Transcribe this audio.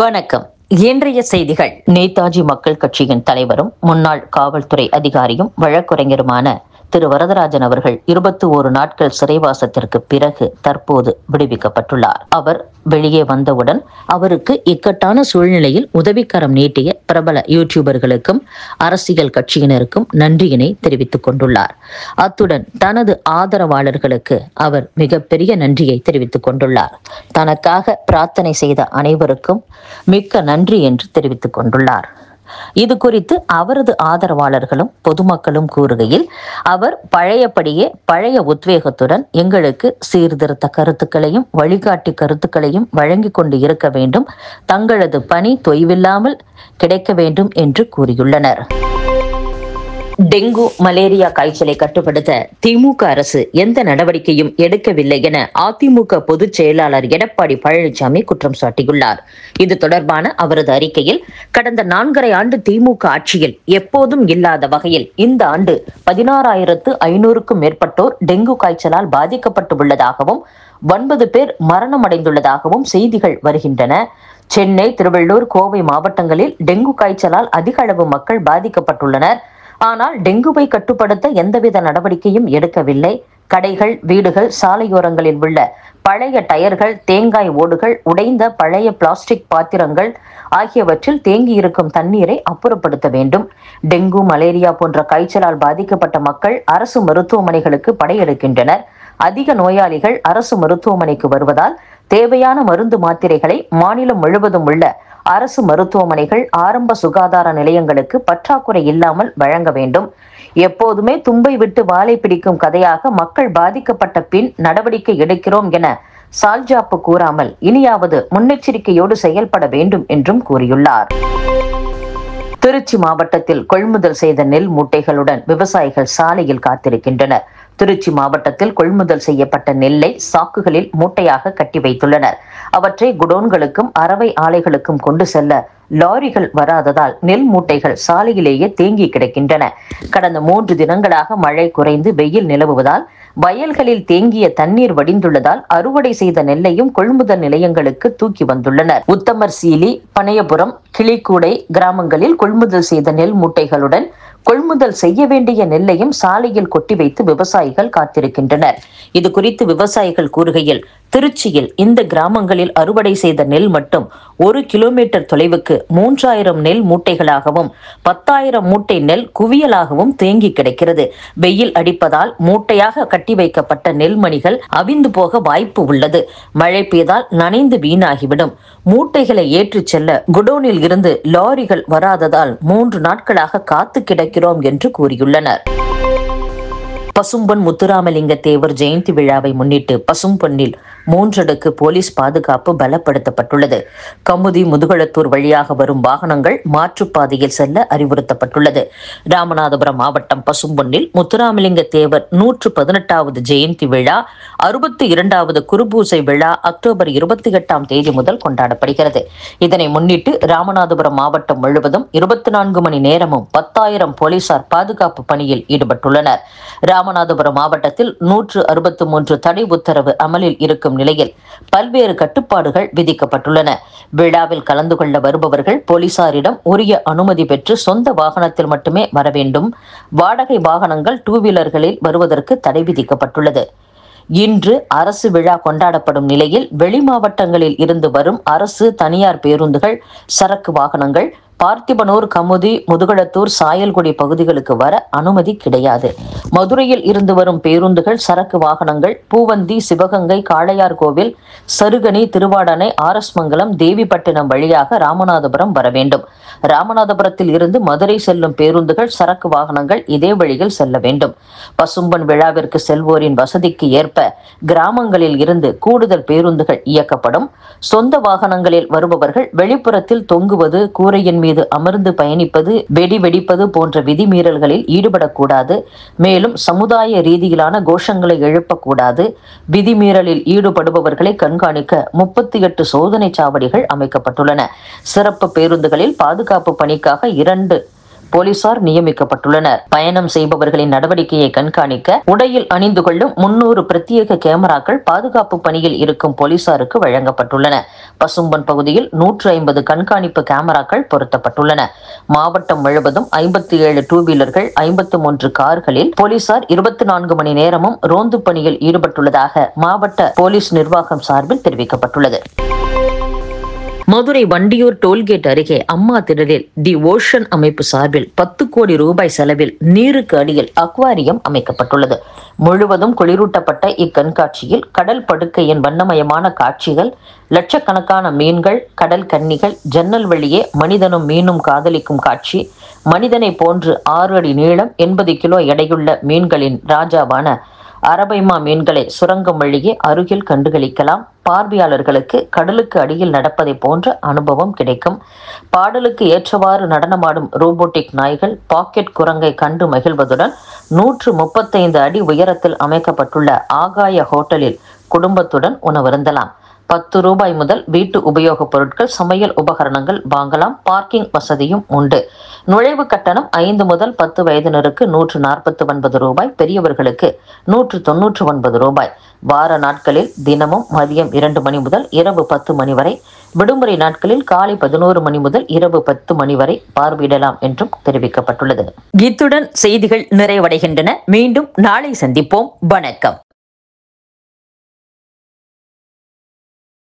வணக்கம். இன்றைய செய்திகள். நேதாஜி மக்கள் கட்சியின் தலைவரும் முன்னாள் காவல்துறை அதிகாரியும் வழக்குரைஞருமான திரு வரதராஜன் அவர்கள் 21 நாட்கள் சிறைவாசத்திற்கு பிறகு தற்போது விடுவிக்கப்பட்டுள்ளார். அவர் வெளியே வந்தவுடன் அவருக்கு இக்கட்டான சூழ்நிலையில் உதவிக்கரம் நீட்டிய பிரபல யூடியூபர்களுக்கும் அரசியல் கட்சியினருக்கும் நன்றியினை தெரிவித்துக் கொண்டுள்ளார். அத்துடன் தனது ஆதரவாளர்களுக்கு அவர் மிகப்பெரிய நன்றியை தெரிவித்துக் கொண்டுள்ளார். தனக்காக பிரார்த்தனை செய்த அனைவருக்கும் மிக்க நன்றி என்று தெரிவித்துக் கொண்டுள்ளார். இது குறித்து அவரது ஆதரவாளர்களும் பொதுமக்களும் கூறுகையில், அவர் பழையபடியே பழைய உத்வேகத்துடன் எங்களுக்கு சீர்திருத்த கருத்துக்களையும் வழிகாட்டி கருத்துக்களையும் வழங்கிக் கொண்டு இருக்க வேண்டும், தங்களது பணி தொய்வில்லாமல் கிடைக்க வேண்டும் என்று கூறியுள்ளனர். டெங்கு மலேரியா காய்ச்சலை கட்டுப்படுத்த திமுக அரசு எந்த நடவடிக்கையும் எடுக்கவில்லை என அதிமுக பொதுச் செயலாளர் எடப்பாடி பழனிசாமி குற்றம் சாட்டியுள்ளார். இது தொடர்பான அவரது அறிக்கையில், கடந்த 4.5 ஆண்டு திமுக ஆட்சியில் எப்போதும் இல்லாத வகையில் இந்த ஆண்டு 16,500க்கும் மேற்பட்டோர் டெங்கு காய்ச்சலால் பாதிக்கப்பட்டு உள்ளதாகவும் 9 பேர் மரணமடைந்துள்ளதாகவும் செய்திகள் வருகின்றன. சென்னை, திருவள்ளூர், கோவை மாவட்டங்களில் டெங்கு காய்ச்சலால் அதிக அளவு மக்கள் பாதிக்கப்பட்டுள்ளனர். ஆனால் டெங்குவை கட்டுப்படுத்த எந்தவித நடவடிக்கையும் எடுக்கவில்லை. கடைகள், வீடுகள், சாலையோரங்களில் உள்ள பழைய டயர்கள், தேங்காய் ஓடுகள், உடைந்த பழைய பிளாஸ்டிக் பாத்திரங்கள் ஆகியவற்றில் தேங்கியிருக்கும் தண்ணீரை அப்புறப்படுத்த வேண்டும். டெங்கு, மலேரியா போன்ற காய்ச்சலால் பாதிக்கப்பட்ட மக்கள் அரசு மருத்துவமனைகளுக்கு படையெடுக்கின்றனர். அதிக நோயாளிகள் அரசு மருத்துவமனைக்கு வருவதால் தேவையான மருந்து மாத்திரைகளை மாநிலம் முழுவதும் உள்ள அரசு மருத்துவமனைகள், ஆரம்ப சுகாதார நிலையங்களுக்கு பற்றாக்குறை இல்லாமல் வழங்க வேண்டும். எப்போதுமே தும்பை விட்டு வாலை பிடிக்கும் கதையாக மக்கள் பாதிக்கப்பட்ட பின் நடவடிக்கை எடுக்கிறோம் என சால்ஜாப்பு கூறாமல் இனியாவது முன்னெச்சரிக்கையோடு செயல்பட வேண்டும் என்றும் கூறியுள்ளார். திருச்சி மாவட்டத்தில் கொள்முதல் செய்த நெல் மூட்டைகளுடன் விவசாயிகள் சாலையில் காத்திருக்கின்றனர். திருச்சி மாவட்டத்தில் கொள்முதல் செய்யப்பட்ட நெல்லை சாக்குகளில் மூட்டையாக கட்டி வைத்துள்ளனர். அவற்றை குடோன்களுக்கும் அரவை ஆலைகளுக்கும் கொண்டு செல்ல லாரிகள் வராததால் நெல் மூட்டைகள் சாலையிலேயே தேங்கி கிடக்கின்றன. கடந்த 3 தினங்களாக மழை குறைந்து வெயில் நிலவுவதால் வயல்களில் தேங்கிய தண்ணீர் வடிந்துள்ளதால் அறுவடை செய்த நெல்லையும் கொள்முதல் நிலையங்களுக்கு தூக்கி வந்துள்ளனர். உத்தமர் சீலி, பனையபுரம், கிளிக்கூடை கிராமங்களில் கொள்முதல் செய்த நெல் மூட்டைகளுடன் கொள்முதல் செய்ய வேண்டிய நெல்லையும் சாலையில் கொட்டி வைத்து விவசாயிகள் காத்திருக்கின்றனர். இது குறித்து விவசாயிகள் கூறுகையில், திருச்சியில் இந்த கிராமங்களில் அறுவடை செய்த நெல் மட்டும் 1 கிலோமீட்டர் தொலைவுக்கு 3000 நெல் மூட்டைகளாகவும் 10,000 மூட்டை நெல் குவியலாகவும் தேங்கி கிடக்கிறது. வெயில் அடிப்பதால் மூட்டையாக கட்டி வைக்கப்பட்ட நெல்மணிகள் அவிந்து போக வாய்ப்பு உள்ளது. மழை பெய்தால் நனைந்து வீணாகிவிடும். மூட்டைகளை ஏற்றிச் செல்ல குடோனில் இருந்து லாரிகள் வராததால் 3 நாட்களாக காத்து கிடக்கிறோம் என்று கூறியுள்ளனர். பசும்பொன் முத்துராமலிங்க தேவர் ஜெயந்தி விழாவை முன்னிட்டு பசும்பொன்னில் 3 அடுக்கு போலீஸ் பாதுகாப்பு பலப்படுத்தப்பட்டுள்ளது. கமுதி, முதுகளத்தூர் வழியாக வரும் வாகனங்கள் மாற்றுப்பாதையில் செல்ல அறிவுறுத்தப்பட்டுள்ளது. ராமநாதபுரம் மாவட்டம் பசும்பொன்னில் முத்துராமலிங்க தேவர் 118வது ஜெயந்தி விழா 62வது குருபூசை விழா அக்டோபர் 28ஆம் தேதி முதல் கொண்டாடப்படுகிறது. இதனை முன்னிட்டு ராமநாதபுரம் மாவட்டம் முழுவதும் 24 மணி நேரமும் 10,000 போலீசார் பாதுகாப்பு பணியில் ஈடுபட்டுள்ளனர். ராமநாதபுரம் மாவட்டத்தில் 163 தடை உத்தரவு அமலில் இருக்கும் நிலையில் பல்வேறு கட்டுப்பாடுகள் விதிக்கப்பட்டுள்ளன. விழாவில் கலந்து கொள்ள வருபவர்கள் போலீசாரிடம் உரிய அனுமதி பெற்று சொந்த வாகனத்தில் மட்டுமே வர வேண்டும். வாடகை வாகனங்கள், 2 வீலர்களில் வருவதற்கு தடை விதிக்கப்பட்டுள்ளது. இன்று அரசு விழா கொண்டாடப்படும் நிலையில் வெளி மாவட்டங்களில் இருந்து வரும் அரசு, தனியார் பேருந்துகள், சரக்கு வாகனங்கள் பார்த்திபனூர், கமுதி, முதுகளத்தூர், சாயல்குடி பகுதிகளுக்கு வர அனுமதி கிடையாது. மதுரையில் இருந்து வரும் பேருந்துகள், சரக்கு வாகனங்கள் பூவந்தி, சிவகங்கை, காளையார் கோவில், சருகணி, திருவாடனை, RS மங்கலம், தேவிப்பட்டினம் வழியாக ராமநாதபுரம் வர வேண்டும். ராமநாதபுரத்தில் இருந்து மதுரை செல்லும் பேருந்துகள், சரக்கு வாகனங்கள் இதே வழியில் செல்ல வேண்டும். பசும்பொன் விழாவிற்கு செல்வோரின் வசதிக்கு ஏற்ப கிராமங்களில் இருந்து கூடுதல் பேருந்துகள் இயக்கப்படும். சொந்த வாகனங்களில் வருபவர்கள் வெளிப்புறத்தில் தொங்குவது, கூரையின் மீது அமர்ந்து பயணிப்பது, வெடி வெடிப்பது போன்ற விதிமீறல்களில் ஈடுபடக்கூடாது. மேலும் சமுதாய ரீதியிலான கோஷங்களை எழுப்பக்கூடாது. விதிமீறலில் ஈடுபடுபவர்களை கண்காணிக்க 38 சோதனை சாவடிகள் அமைக்கப்பட்டுள்ளன. சிறப்பு பேருந்துகளில் பாதுகாப்பு பணிக்காக 2 போலீசார் நியமிக்கப்பட்டுள்ளனர். பயணம் செய்பவர்களின் நடவடிக்கையை கண்காணிக்க உடையில் அணிந்து கொள்ளும் 300 பிரத்யேக கேமராக்கள் பாதுகாப்பு பணியில் இருக்கும் போலீசாருக்கு வழங்கப்பட்டுள்ளன. பசும்பொன் பகுதியில் 150 கண்காணிப்பு கேமராக்கள் பொருத்தப்பட்டுள்ளன. மாவட்டம் முழுவதும் 57 டூ வீலர்கள், 53 கார்களில் போலீசார் 24 மணி நேரமும் ரோந்து பணியில் ஈடுபட்டுள்ளதாக மாவட்ட போலீஸ் நிர்வாகம் சார்பில் தெரிவிக்கப்பட்டுள்ளது. மதுரை வண்டியூர் டோல்கேட் அருகே அம்மா திடலில் தி ஓஷன் அமைப்பு சார்பில் 10 கோடி ரூபாய் செலவில் நீருக்கு அடியில் அக்வாரியம் அமைக்கப்பட்டுள்ளது. முழுவதும் குளிரூட்டப்பட்ட இக்கண்காட்சியில் கடல் படுக்கையின் வண்ணமயமான காட்சிகள், லட்சக்கணக்கான மீன்கள், கடல் கன்னிகள், ஜன்னல் வழியே மனிதனும் மீனும் காதலிக்கும் காட்சி, மனிதனை போன்று 6 அடி நீளம் 80 கிலோ எடையுள்ள மீன்களின் ராஜாவான அரபைமா மீன்களை சுரங்கம் வழியே அருகில் கண்டுகளிக்கலாம். பார்வையாளர்களுக்கு கடலுக்கு அடியில் நடப்பதை போன்ற அனுபவம் கிடைக்கும். பாடலுக்கு ஏற்றவாறு நடனமாடும் ரோபோட்டிக் நாய்கள், பாக்கெட் குரங்கை கண்டு மகிழ்வதுடன் 135 அடி உயரத்தில் அமைக்கப்பட்டுள்ள ஆகாய ஹோட்டலில் குடும்பத்துடன் உணவருந்தலாம். 10 ரூபாய் முதல் வீட்டு உபயோகப் பொருட்கள், சமையல் உபகரணங்கள் வாங்கலாம். பார்க்கிங் வசதியும் உண்டு. நுழைவு கட்டணம் 5 முதல் 10 வயதினருக்கு 149 ரூபாய், பெரியவர்களுக்கு 199 ரூபாய். வார நாட்களில் தினமும் மதியம் 2 மணி முதல் இரவு 10 மணி வரை, விடுமுறை நாட்களில் காலை 11 மணி முதல் இரவு 10 மணி வரை பார்வையிடலாம் என்றும் தெரிவிக்கப்பட்டுள்ளது. இத்துடன் செய்திகள் நிறைவடைகின்றன. மீண்டும் நாளை சந்திப்போம். வணக்கம்.